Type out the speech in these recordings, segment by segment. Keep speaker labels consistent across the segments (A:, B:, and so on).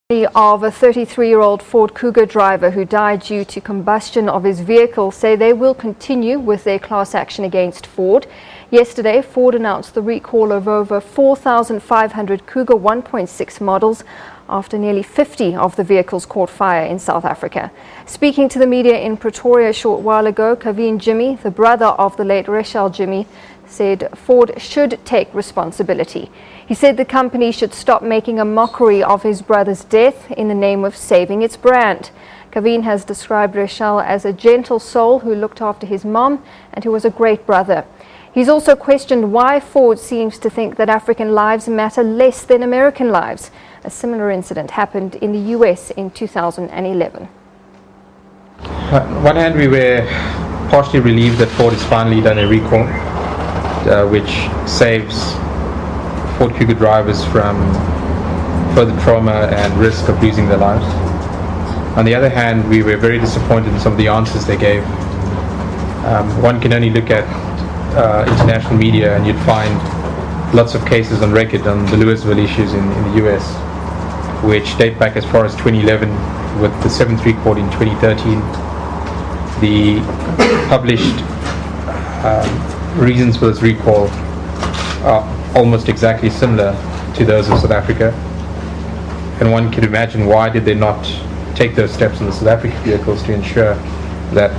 A: Of a 33-year-old Ford Kuga driver who died due to combustion of his vehicle say they will continue with their class action against Ford. Yesterday, Ford announced the recall of over 4,500 Kuga 1.6 models after nearly 50 of the vehicles caught fire in South Africa. Speaking to the media in Pretoria a short while ago, Kavin Jimmy, the brother of the late Rachel Jimmy, said Ford should take responsibility. He said the company should stop making a mockery of his brother's death in the name of saving its brand. Kavin has described Rachel as a gentle soul who looked after his mom and who was a great brother. He's also questioned why Ford seems to think that African lives matter less than American lives. A similar incident happened in the US in 2011.
B: On one hand, we were partially relieved that Ford has finally done a recall, which saves Ford Kuga drivers from further trauma and risk of losing their lives. On the other hand, we were very disappointed in some of the answers they gave. One can only look at international media and you'd find lots of cases on record on the Louisville issues in the US, which date back as far as 2011 with the 7th recall in 2013. The published reasons for this recall are almost exactly similar to those of South Africa, and one could imagine why did they not take those steps on the South African vehicles to ensure that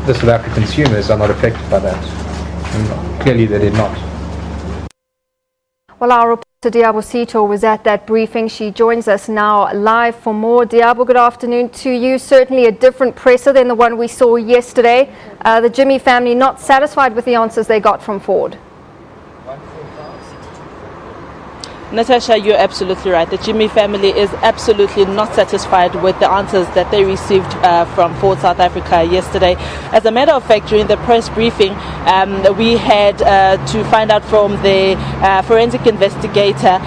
B: the South African consumers are not affected by that, and clearly they did not.
A: Well, our reporter Diabo Sito was at that briefing. She joins us now live for more. Diabo, good afternoon to you. Certainly a different presser than the one we saw yesterday. The Jimmy family not satisfied with the answers they got from Ford.
C: Natasha, you're absolutely right. The Jimmy family is absolutely not satisfied with the answers that they received from Ford South Africa yesterday. As a matter of fact, during the press briefing, we had to find out from the forensic investigator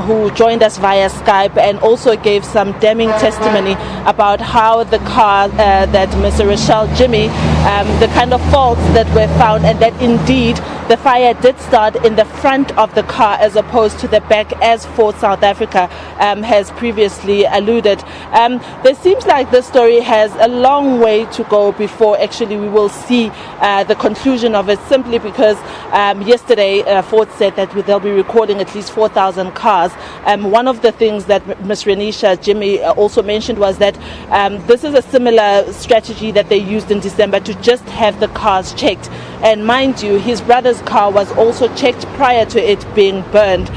C: who joined us via Skype and also gave some damning testimony about how the car that Mr. Rachel Jimmy, the kind of faults that were found, and that indeed the fire did start in the front of the car as opposed to the back, as Ford South Africa has previously alluded. There seems like this story has a long way to go before actually we will see the conclusion of it, simply because yesterday Ford said that they'll be recalling at least 4,000 cars. One of the things that Ms. Renisha Jimmy also mentioned was that this is a similar strategy that they used in December to just have the cars checked. And mind you, his brother's car was also checked prior to it being burned.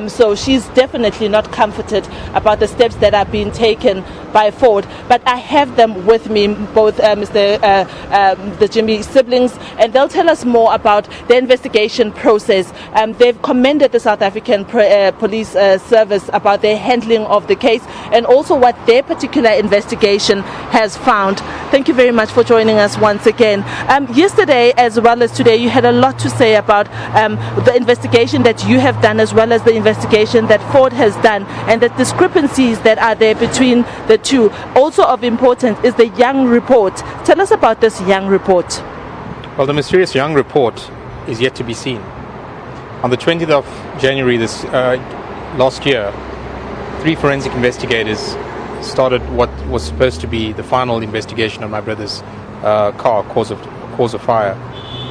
C: So she's definitely not comforted about the steps that are being taken by Ford. But I have them with me, both the Jimmy siblings, and they'll tell us more about the investigation process. They've commended the South African police service about their handling of the case and also what their particular investigation has found. Thank you very much for joining us once again. Yesterday, as well as today, you had a lot to say about the investigation that you have done, as well as the investigation that Ford has done, and the discrepancies that are there between the two. Also of importance is the Young report. Tell us about this Young report.
B: Well, the mysterious Young report is yet to be seen. On the 20th of January last year, 3 forensic investigators started what was supposed to be the final investigation of my brother's car, cause of fire.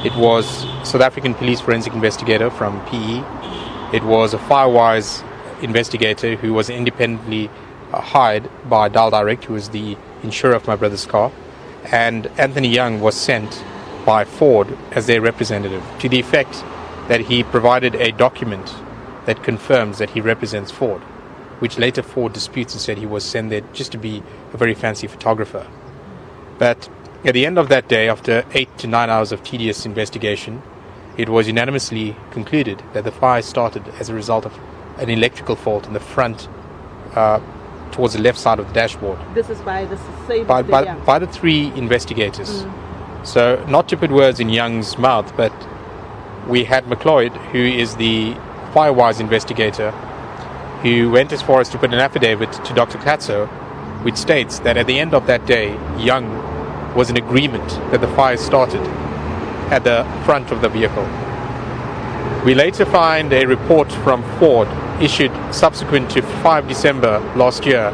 B: It was South African police forensic investigator from PE. It was a Firewise investigator who was independently hired by Dial Direct, who was the insurer of my brother's car. And Anthony Young was sent by Ford as their representative, to the effect that he provided a document that confirms that he represents Ford, which later Ford disputes and said he was sent there just to be a very fancy photographer. But at the end of that day, after 8 to 9 hours of tedious investigation, it was unanimously concluded that the fire started as a result of an electrical fault in the front towards the left side of the dashboard.
C: This is by the same
B: by the 3 investigators. So, not to put words in Young's mouth, but we had McLeod, who is the Firewise investigator, who went as far as to put an affidavit to Dr. Katso, which states that at the end of that day, Young was in agreement that the fire started at the front of the vehicle. We later find a report from Ford issued subsequent to 5 December last year,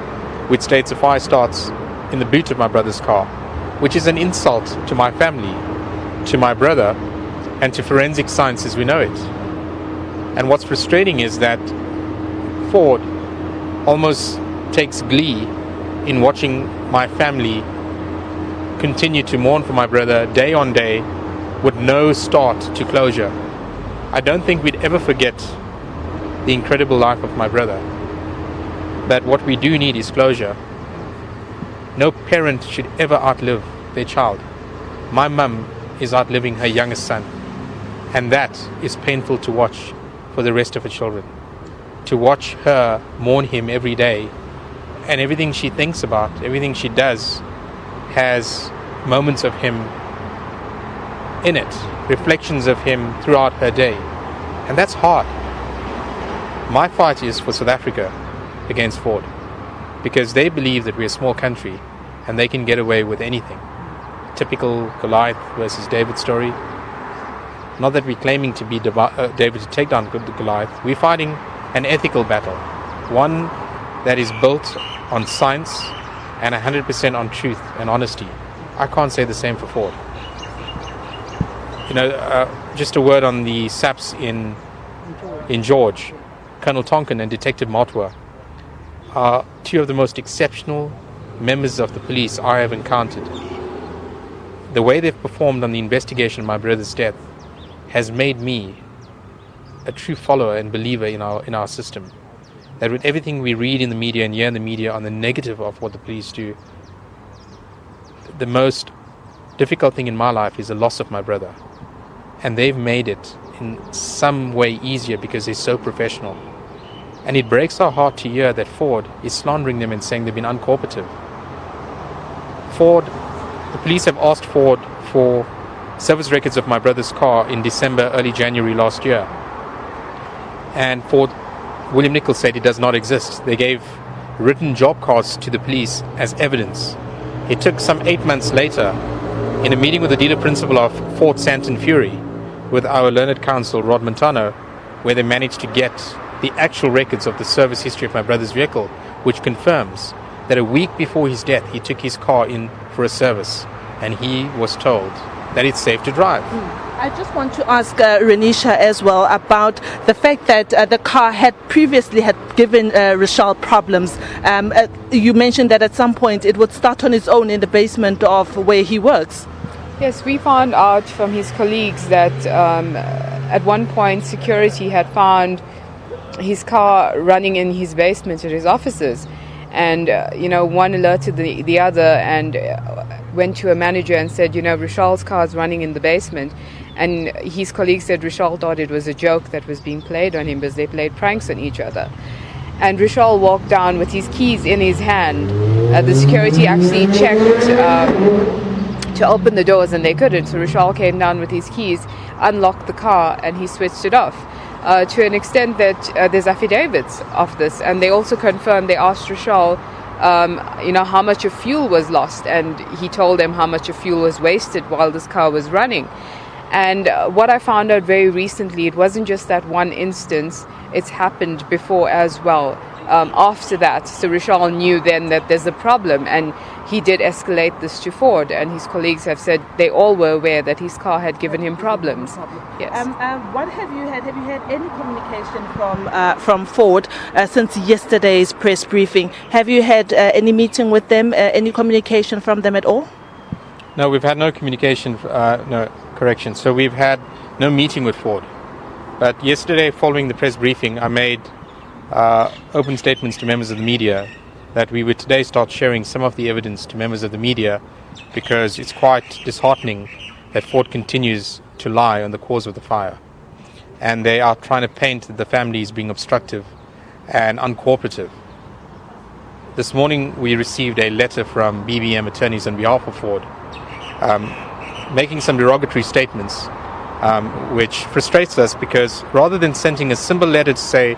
B: which states the fire starts in the boot of my brother's car, which is an insult to my family, to my brother, and to forensic science as we know it. And what's frustrating is that Ford almost takes glee in watching my family continue to mourn for my brother day on day with no start to closure. I don't think we'd ever forget the incredible life of my brother. But what we do need is closure. No parent should ever outlive their child. My mum is outliving her youngest son, and that is painful to watch for the rest of her children. To watch her mourn him every day, and everything she thinks about, everything she does has moments of him in it, reflections of him throughout her day. And that's hard. My fight is for South Africa against Ford, because they believe that we're a small country and they can get away with anything. Typical Goliath versus David story. Not that we're claiming to be David to take down Goliath. We're fighting an ethical battle, one that is built on science and 100% on truth and honesty. I can't say the same for Ford. Just a word on the SAPs in George. Colonel Tonkin and Detective Matwa are two of the most exceptional members of the police I have encountered. The way they've performed on the investigation of my brother's death has made me a true follower and believer in our system. That with everything we read in the media and hear in the media on the negative of what the police do, the most difficult thing in my life is the loss of my brother. And they've made it in some way easier because they're so professional. And it breaks our heart to hear that Ford is slandering them and saying they've been uncooperative. The police have asked Ford for service records of my brother's car in December, early January last year. And William Nichols said it does not exist. They gave written job cards to the police as evidence. It took some 8 months later, in a meeting with the dealer principal of Ford Santon Fury, with our learned counsel Rod Montano, where they managed to get the actual records of the service history of my brother's vehicle, which confirms that a week before his death he took his car in for a service and he was told that it's safe to drive.
C: I just want to ask Renisha as well about the fact that the car had previously given Rishal problems. You mentioned that at some point it would start on its own in the basement of where he works.
D: Yes, we found out from his colleagues that at one point security had found his car running in his basement at his offices. And, one alerted the other and went to a manager and said, Rishal's car is running in the basement. And his colleague said Rishal thought it was a joke that was being played on him because they played pranks on each other. And Rishal walked down with his keys in his hand. The security actually checked to open the doors and they couldn't. So Rishal came down with his keys, unlocked the car, and he switched it off. To an extent that there's affidavits of this, and they also confirmed, they asked Rishal, how much of fuel was lost, and he told them how much of fuel was wasted while this car was running. And what I found out very recently, it wasn't just that one instance, it's happened before as well. After that, so Rishal knew then that there's a problem, and he did escalate this to Ford, and his colleagues have said they all were aware that his car had given him problems. Yes.
C: What have you had? Have you had any communication from Ford since yesterday's press briefing? Have you had any meeting with them? Any communication from them at all?
B: No, we've had no communication. Correction. So we've had no meeting with Ford. But yesterday, following the press briefing, I made open statements to members of the media that we would today start sharing some of the evidence to members of the media, because it's quite disheartening that Ford continues to lie on the cause of the fire. And they are trying to paint the family as being obstructive and uncooperative. This morning we received a letter from BBM attorneys on behalf of Ford, making some derogatory statements, which frustrates us, because rather than sending a simple letter to say,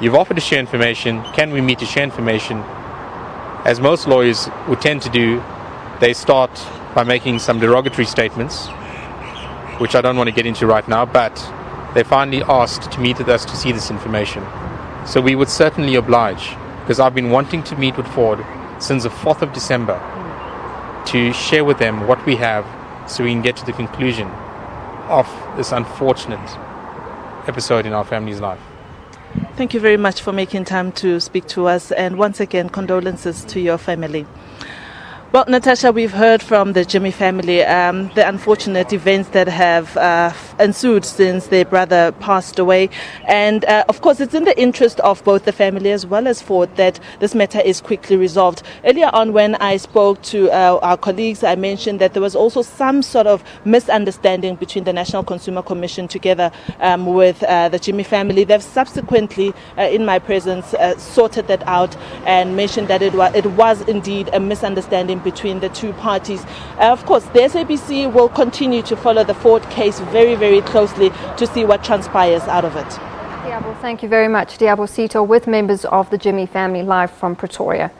B: you've offered to share information, can we meet to share information? As most lawyers would tend to do, they start by making some derogatory statements, which I don't want to get into right now, but they finally asked to meet with us to see this information. So we would certainly oblige, because I've been wanting to meet with Ford since the 4th of December to share with them what we have so we can get to the conclusion of this unfortunate episode in our family's life.
C: Thank you very much for making time to speak to us, and once again, condolences to your family. Well, Natasha, we've heard from the Jimmy family the unfortunate events that have ensued since their brother passed away. And of course, it's in the interest of both the family as well as Ford that this matter is quickly resolved. Earlier on, when I spoke to our colleagues, I mentioned that there was also some sort of misunderstanding between the National Consumer Commission together with the Jimmy family. They've subsequently, in my presence, sorted that out and mentioned that it was indeed a misunderstanding between the two parties. Of course, the SABC will continue to follow the Ford case very, very closely to see what transpires out of it.
A: Diabo, thank you very much. Diabo Sito with members of the Jimmy family live from Pretoria.